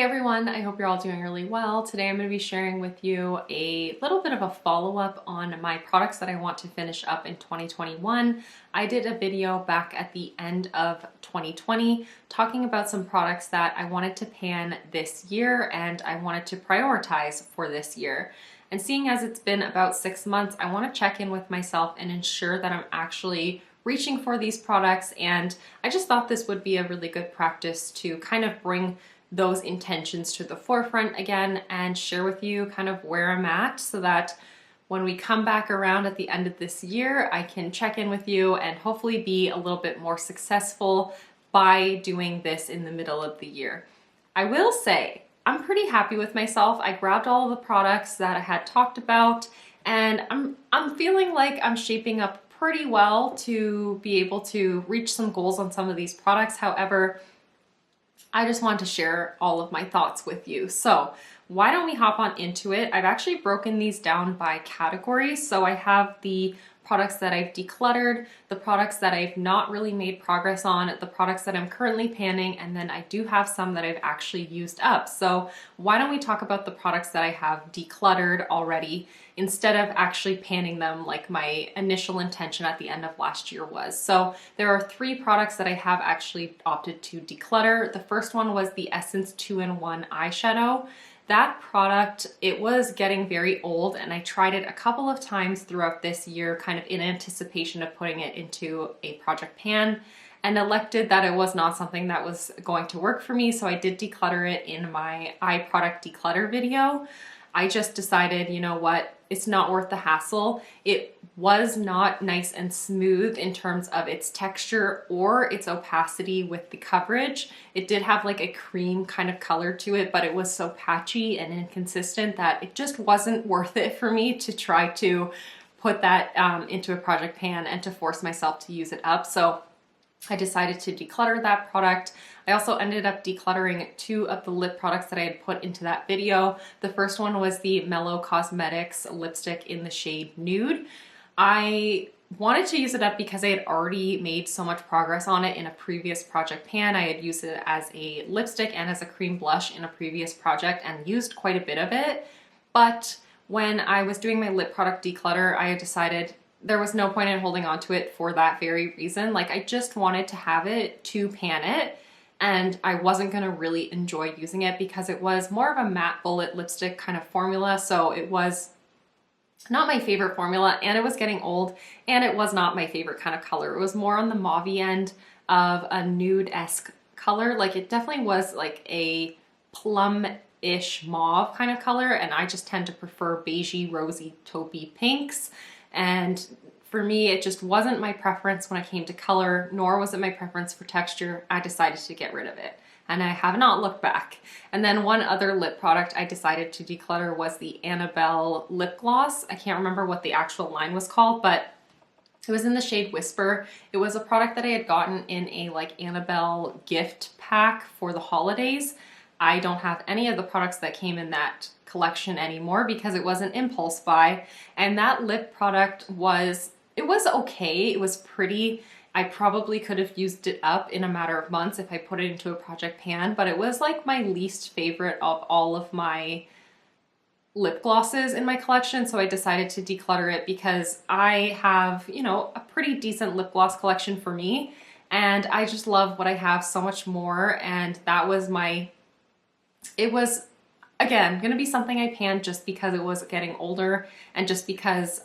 everyone, I hope you're all doing really well. Today I'm going to be sharing with you a little bit of a follow-up on my products that I want to finish up in 2021. I did a video back at the end of 2020 talking about some products that I wanted to pan this year and I wanted to prioritize for this year. And seeing as it's been about 6 months, I want to check in with myself and ensure that I'm actually reaching for these products, and I just thought this would be a really good practice to kind of bring those intentions to the forefront again and share with you kind of where I'm at so that when we come back around at the end of this year, I can check in with you and hopefully be a little bit more successful by doing this in the middle of the year. I will say I'm pretty happy with myself. I grabbed all of the products that I had talked about and I'm feeling like I'm shaping up pretty well to be able to reach some goals on some of these products. However, I just want to share all of my thoughts with you. So why don't we hop on into it? I've actually broken these down by categories. So I have the products that I've decluttered, the products that I've not really made progress on, the products that I'm currently panning, and then I do have some that I've actually used up. So why don't we talk about the products that I have decluttered already instead of actually panning them like my initial intention at the end of last year was. So there are 3 products that I have actually opted to declutter. The first one was the Essence 2-in-1 eyeshadow. That product, it was getting very old and I tried it a couple of times throughout this year kind of in anticipation of putting it into a project pan, and elected that it was not something that was going to work for me, so I did declutter it in my eye product declutter video. I just decided, you know what, it's not worth the hassle. It was not nice and smooth in terms of its texture or its opacity with the coverage. It did have like a cream kind of color to it, but it was so patchy and inconsistent that it just wasn't worth it for me to try to put that into a project pan and to force myself to use it up. So I decided to declutter that product. I also ended up decluttering 2 of the lip products that I had put into that video. The first one was the Mellow Cosmetics lipstick in the shade Nude. I wanted to use it up because I had already made so much progress on it in a previous project pan. I had used it as a lipstick and as a cream blush in a previous project and used quite a bit of it. But when I was doing my lip product declutter, I had decided there was no point in holding on to it for that very reason. Like, I just wanted to have it to pan it, and I wasn't gonna really enjoy using it because it was more of a matte bullet lipstick kind of formula, so it was not my favorite formula, and it was getting old, and it was not my favorite kind of color. It was more on the mauve-y end of a nude-esque color. Like, it definitely was like a plum-ish mauve kind of color, and I just tend to prefer beigey, rosy, taupey pinks. And for me, it just wasn't my preference when it came to color, nor was it my preference for texture. I decided to get rid of it, and I have not looked back. And then one other lip product I decided to declutter was the Annabelle lip gloss. I can't remember what the actual line was called, but it was in the shade Whisper. It was a product that I had gotten in a like Annabelle gift pack for the holidays. I don't have any of the products that came in that collection anymore because it was an impulse buy, and that lip product was okay. It was pretty. I probably could have used it up in a matter of months if I put it into a project pan, but it was like my least favorite of all of my lip glosses in my collection, so I decided to declutter it because I have, you know, a pretty decent lip gloss collection for me, and I just love what I have so much more, and that was it was, again, gonna be something I panned just because it was getting older and just because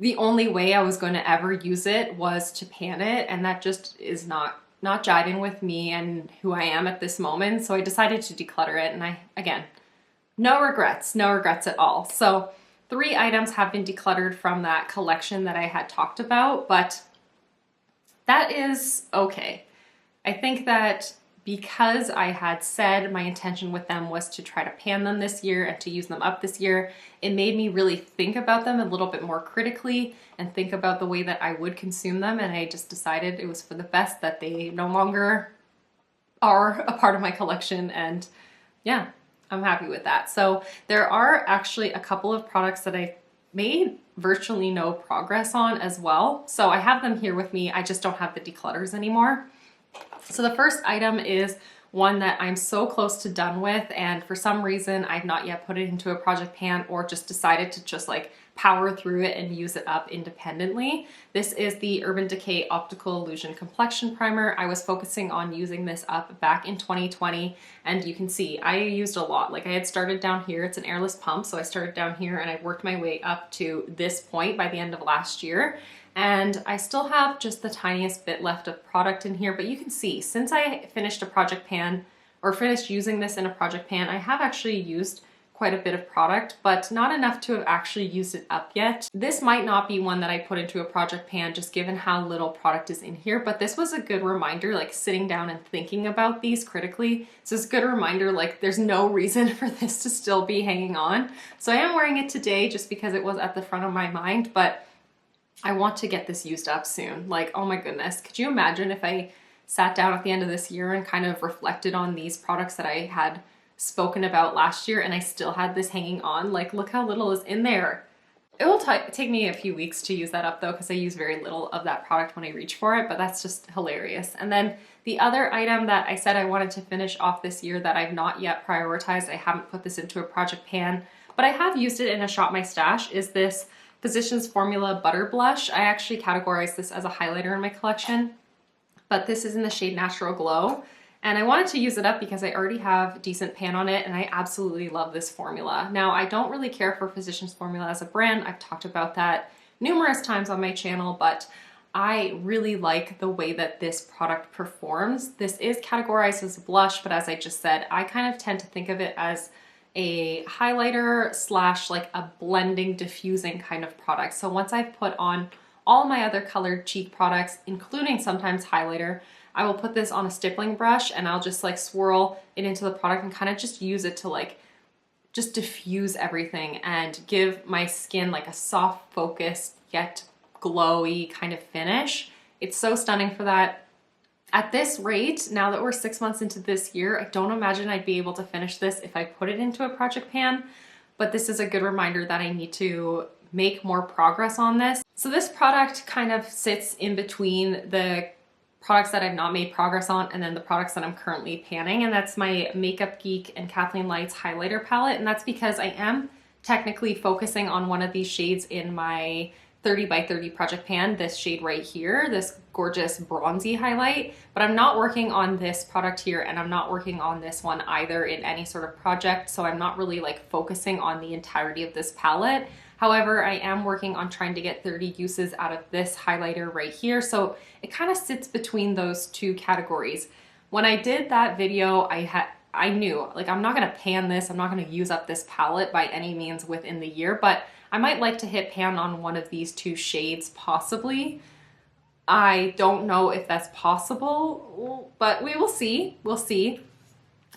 the only way I was going to ever use it was to pan it, and that just is not jiving with me and who I am at this moment. So I decided to declutter it, and again, no regrets at all. So 3 items have been decluttered from that collection that I had talked about, but that is okay. I think that because I had said my intention with them was to try to pan them this year and to use them up this year, it made me really think about them a little bit more critically and think about the way that I would consume them, and I just decided it was for the best that they no longer are a part of my collection, and yeah, I'm happy with that. So there are actually a couple of products that I made virtually no progress on as well. So I have them here with me, I just don't have the declutters anymore. So the first item is one that I'm so close to done with, and for some reason I've not yet put it into a project pan or just decided to just like power through it and use it up independently. This is the Urban Decay Optical Illusion Complexion Primer. I was focusing on using this up back in 2020, and you can see I used a lot. Like I had started down here, it's an airless pump, so I started down here and I worked my way up to this point by the end of last year. And I still have just the tiniest bit left of product in here, but you can see since I finished a project pan or finished using this in a project pan, I have actually used quite a bit of product, but not enough to have actually used it up yet. This might not be one that I put into a project pan just given how little product is in here, but this was a good reminder, like sitting down and thinking about these critically. This is a good reminder, like there's no reason for this to still be hanging on. So I am wearing it today just because it was at the front of my mind, but I want to get this used up soon. Like, oh my goodness, could you imagine if I sat down at the end of this year and kind of reflected on these products that I had spoken about last year and I still had this hanging on? Like, look how little is in there. It will take me a few weeks to use that up though, because I use very little of that product when I reach for it, but that's just hilarious. And then the other item that I said I wanted to finish off this year that I've not yet prioritized, I haven't put this into a project pan, but I have used it in a Shop My Stash, is this Physicians Formula Butter Blush. I actually categorize this as a highlighter in my collection, but this is in the shade Natural Glow. And I wanted to use it up because I already have decent pan on it and I absolutely love this formula. Now, I don't really care for Physicians Formula as a brand. I've talked about that numerous times on my channel, but I really like the way that this product performs. This is categorized as a blush, but as I just said, I kind of tend to think of it as a highlighter slash like a blending, diffusing kind of product. So once I've put on all my other colored cheek products, including sometimes highlighter, I will put this on a stippling brush and I'll just like swirl it into the product and kind of just use it to like just diffuse everything and give my skin like a soft, focused, yet glowy kind of finish. It's so stunning for that. At this rate, now that we're 6 months into this year, I don't imagine I'd be able to finish this if I put it into a project pan, but this is a good reminder that I need to make more progress on this. So this product kind of sits in between the products that I've not made progress on and then the products that I'm currently panning, and that's my Makeup Geek and Kathleen Lights Highlighter Palette, and that's because I am technically focusing on one of these shades in my 30 by 30 project pan, this shade right here, this gorgeous bronzy highlight, but I'm not working on this product here and I'm not working on this one either in any sort of project, so I'm not really like focusing on the entirety of this palette. However, I am working on trying to get 30 uses out of this highlighter right here, so it kind of sits between those two categories. When I did that video, I knew, like, I'm not gonna pan this, I'm not gonna use up this palette by any means within the year, but I might like to hit pan on one of these two shades possibly. I don't know if that's possible, but we will see. We'll see.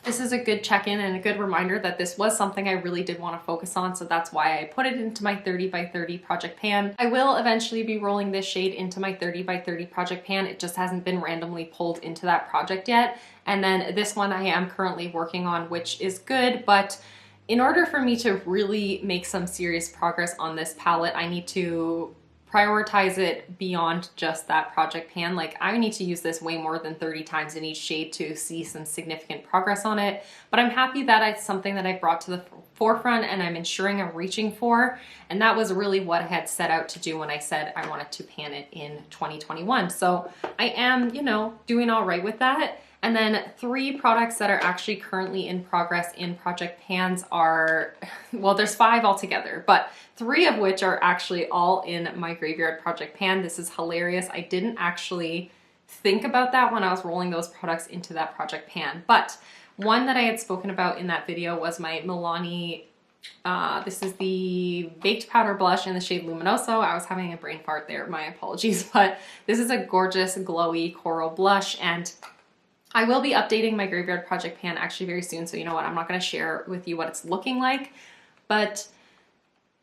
This is a good check-in and a good reminder that this was something I really did want to focus on, so that's why I put it into my 30 by 30 project pan. I will eventually be rolling this shade into my 30 by 30 project pan. It just hasn't been randomly pulled into that project yet. And then this one I am currently working on, which is good, but in order for me to really make some serious progress on this palette, I need to prioritize it beyond just that project pan. Like, I need to use this way more than 30 times in each shade to see some significant progress on it. But I'm happy that it's something that I brought to the forefront and I'm ensuring I'm reaching for. And that was really what I had set out to do when I said I wanted to pan it in 2021. So I am, you know, doing all right with that. And then 3 products that are actually currently in progress in project pans are, well, there's 5 altogether, but 3 of which are actually all in my graveyard project pan. This is hilarious. I didn't actually think about that when I was rolling those products into that project pan, but one that I had spoken about in that video was my Milani, this is the Baked Powder Blush in the shade Luminoso. I was having a brain fart there, my apologies, but this is a gorgeous glowy coral blush, and I will be updating my graveyard project pan actually very soon, so you know what, I'm not going to share with you what it's looking like, but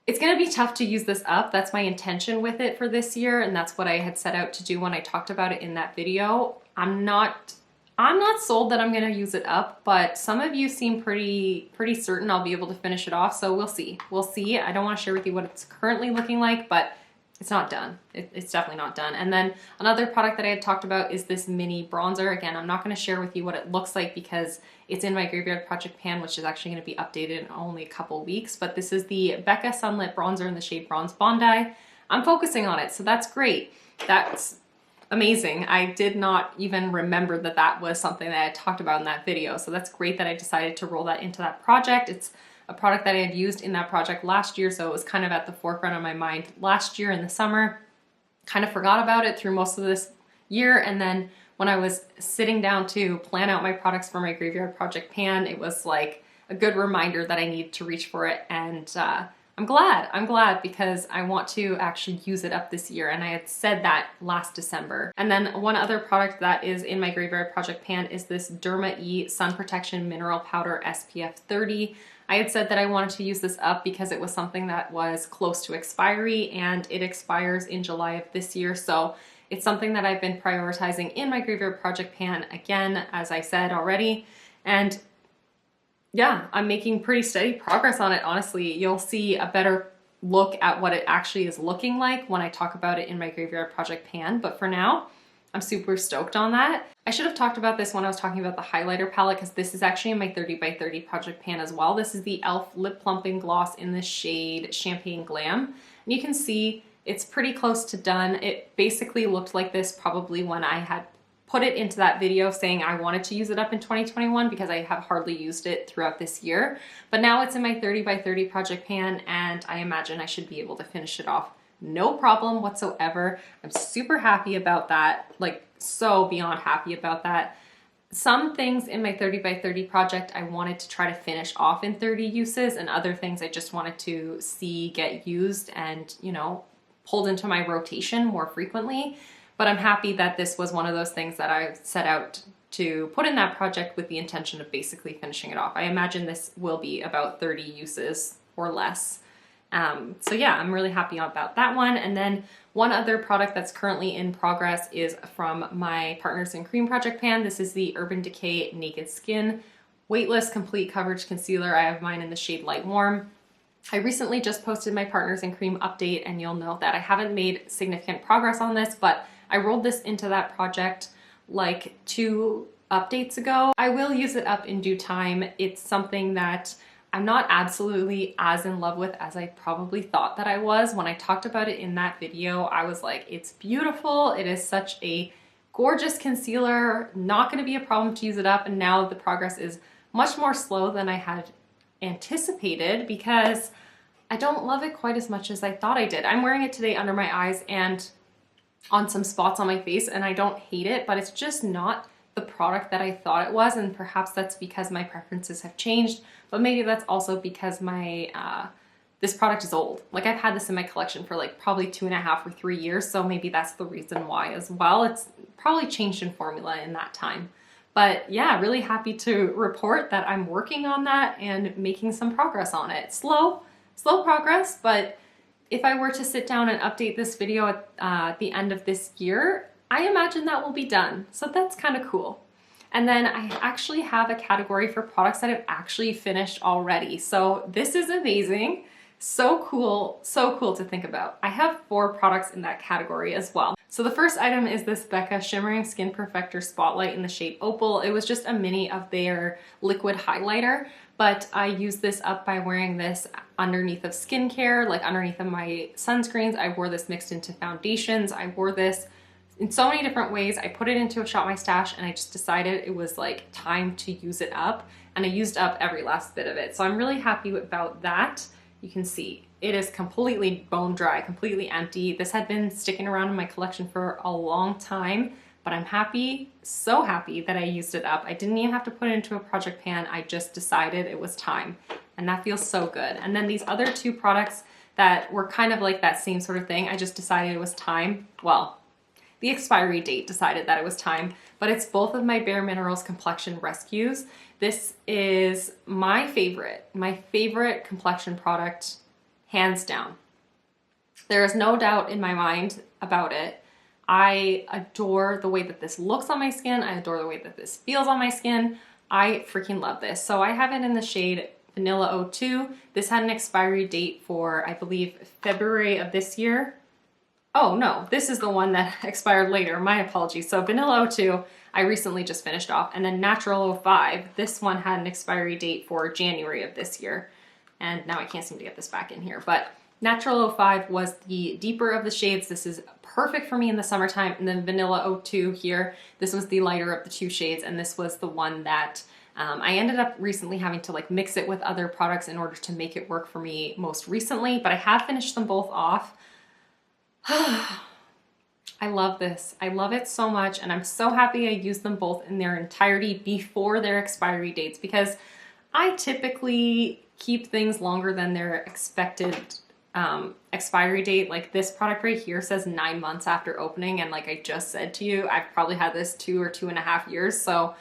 it's going to be tough to use this up. That's my intention with it for this year, and that's what I had set out to do when I talked about it in that video. I'm not sold that I'm going to use it up, but some of you seem pretty certain I'll be able to finish it off, so we'll see. We'll see. I don't want to share with you what it's currently looking like, but it's not done. It's definitely not done. And then another product that I had talked about is this mini bronzer. Again, I'm not going to share with you what it looks like because it's in my Graveyard Project pan, which is actually going to be updated in only a couple weeks. But this is the Becca Sunlit Bronzer in the shade Bronze Bondi. I'm focusing on it, so that's great. That's amazing. I did not even remember that that was something that I talked about in that video. So that's great that I decided to roll that into that project. It's a product that I had used in that project last year, so it was kind of at the forefront of my mind last year in the summer. Kind of forgot about it through most of this year, and then when I was sitting down to plan out my products for my Graveyard Project pan, it was like a good reminder that I need to reach for it, and I'm glad because I want to actually use it up this year, and I had said that last December. And then one other product that is in my Graveyard Project pan is this Derma E Sun Protection Mineral Powder SPF 30. I had said that I wanted to use this up because it was something that was close to expiry, and it expires in July of this year. So it's something that I've been prioritizing in my Graveyard Project pan again, as I said already. And yeah, I'm making pretty steady progress on it, honestly. You'll see a better look at what it actually is looking like when I talk about it in my Graveyard Project pan. But for now, I'm super stoked on that. I should have talked about this when I was talking about the highlighter palette, because this is actually in my 30 by 30 project pan as well. This is the e.l.f. Lip Plumping Gloss in the shade Champagne Glam. And you can see it's pretty close to done. It basically looked like this probably when I had put it into that video saying I wanted to use it up in 2021 because I have hardly used it throughout this year. But now it's in my 30 by 30 project pan, and I imagine I should be able to finish it off no problem whatsoever. I'm super happy about that, like so beyond happy about that. Some things in my 30 by 30 project I wanted to try to finish off in 30 uses, and other things I just wanted to see get used and, you know, pulled into my rotation more frequently. But I'm happy that this was one of those things that I set out to put in that project with the intention of basically finishing it off. I imagine this will be about 30 uses or less. So yeah, I'm really happy about that one. And then one other product that's currently in progress is from my Partners in Cream project pan. This is the Urban Decay Naked Skin Weightless Complete Coverage Concealer. I have mine in the shade Light Warm. I recently just posted my Partners in Cream update, and you'll know that I haven't made significant progress on this, but I rolled this into that project like 2 updates ago. I will use it up in due time. It's something that I'm not absolutely as in love with as I probably thought that I was. When I talked about it in that video, I was like, it's beautiful. It is such a gorgeous concealer, not gonna be a problem to use it up. And now the progress is much more slow than I had anticipated because I don't love it quite as much as I thought I did. I'm wearing it today under my eyes and on some spots on my face, and I don't hate it, but it's just not the product that I thought it was, and perhaps that's because my preferences have changed, but maybe that's also because my this product is old. Like, I've had this in my collection for like probably 2.5 or 3 years, so maybe that's the reason why as well. It's probably changed in formula in that time. But yeah, really happy to report that I'm working on that and making some progress on it. Slow progress, but if I were to sit down and update this video at the end of this year, I imagine that will be done. So that's kind of cool. And then I actually have a category for products that I've actually finished already. So this is amazing. So cool to think about. I have 4 products in that category as well. So the first item is this Becca Shimmering Skin Perfector Spotlight in the shade Opal. It was just a mini of their liquid highlighter, but I used this up by wearing this underneath of skincare, like underneath of my sunscreens. I wore this mixed into foundations. I wore this in so many different ways. I put it into a Shop My Stash, and I just decided it was like time to use it up, and I used up every last bit of it. So I'm really happy about that. You can see it is completely bone dry, completely empty. This had been sticking around in my collection for a long time, but I'm happy, so happy that I used it up. I didn't even have to put it into a project pan. I just decided it was time, and that feels so good. And then these other 2 products that were kind of like that same sort of thing, I just decided it was time. Well, the expiry date decided that it was time, but it's both of my Bare Minerals Complexion Rescues. This is my favorite complexion product, hands down. There is no doubt in my mind about it. I adore the way that this looks on my skin. I adore the way that this feels on my skin. I freaking love this. So I have it in the shade Vanilla 02. This had an expiry date for, I believe, February of this year. Oh no, this is the one that expired later. My apologies. So Vanilla 02, I recently just finished off. And then Natural 05, this one had an expiry date for January of this year. And now I can't seem to get this back in here. But Natural 05 was the deeper of the shades. This is perfect for me in the summertime. And then Vanilla 02 here, this was the lighter of the two shades. And this was the one that I ended up recently having to like mix it with other products in order to make it work for me most recently. But I have finished them both off. I love this. I love it so much, and I'm so happy I used them both in their entirety before their expiry dates, because I typically keep things longer than their expected expiry date. Like this product right here says 9 months after opening, and like I just said to you, I've probably had this 2 or 2.5 years. So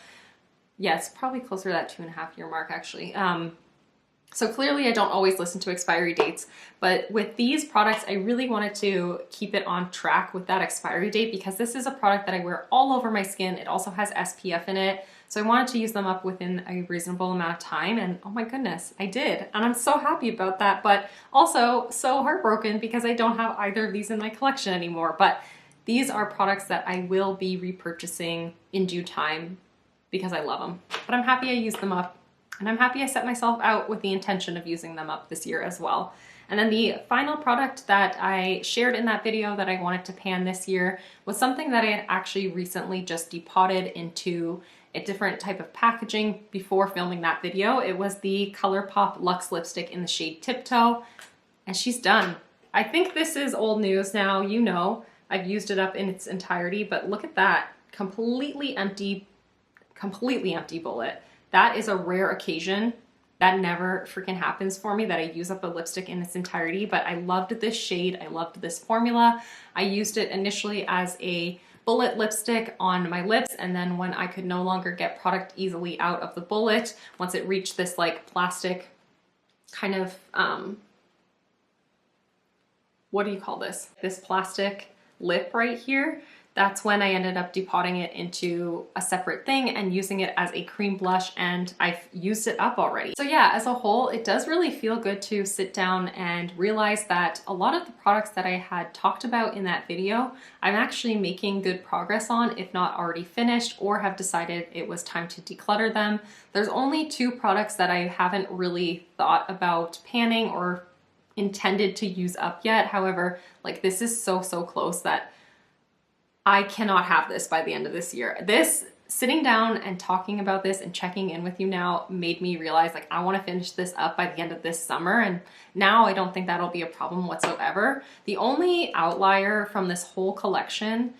yeah, it's probably closer to that 2.5 year mark actually. So clearly I don't always listen to expiry dates, but with these products, I really wanted to keep it on track with that expiry date, because this is a product that I wear all over my skin. It also has SPF in it. So I wanted to use them up within a reasonable amount of time, and oh my goodness, I did. And I'm so happy about that, but also so heartbroken because I don't have either of these in my collection anymore. But these are products that I will be repurchasing in due time because I love them. But I'm happy I used them up. And I'm happy I set myself out with the intention of using them up this year as well. And then the final product that I shared in that video that I wanted to pan this year was something that I had actually recently just depotted into a different type of packaging before filming that video. It was the Colourpop Lux Lipstick in the shade Tiptoe, and she's done. I think this is old news now, you know. I've used it up in its entirety, but look at that. Completely empty bullet. That is a rare occasion. That never freaking happens for me, that I use up a lipstick in its entirety, but I loved this shade. I loved this formula. I used it initially as a bullet lipstick on my lips, and then when I could no longer get product easily out of the bullet, once it reached this like plastic kind of, what do you call this? This plastic lip right here. That's when I ended up depotting it into a separate thing and using it as a cream blush, and I've used it up already. So yeah, as a whole, it does really feel good to sit down and realize that a lot of the products that I had talked about in that video, I'm actually making good progress on, if not already finished, or have decided it was time to declutter them. There's only 2 products that I haven't really thought about panning or intended to use up yet. However, like this is so close that I cannot have this by the end of this year. This, sitting down and talking about this and checking in with you now made me realize like I want to finish this up by the end of this summer, and now I don't think that'll be a problem whatsoever. The only outlier from this whole collection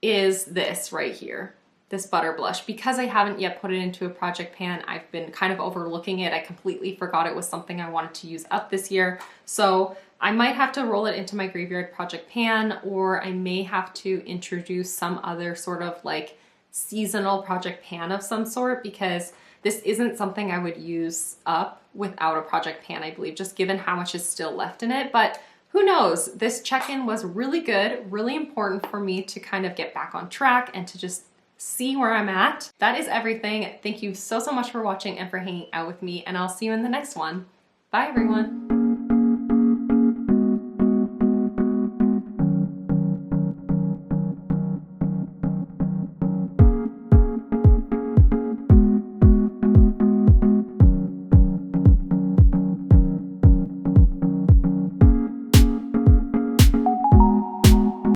is this right here, this butter blush. Because I haven't yet put it into a project pan, I've been kind of overlooking it. I completely forgot it was something I wanted to use up this year. So I might have to roll it into my graveyard project pan, or I may have to introduce some other sort of like seasonal project pan of some sort, because this isn't something I would use up without a project pan, I believe, just given how much is still left in it. But who knows? This check-in was really good, really important for me to kind of get back on track and to just see where I'm at. That is everything. Thank you so much for watching and for hanging out with me, and I'll see you in the next one. Bye everyone.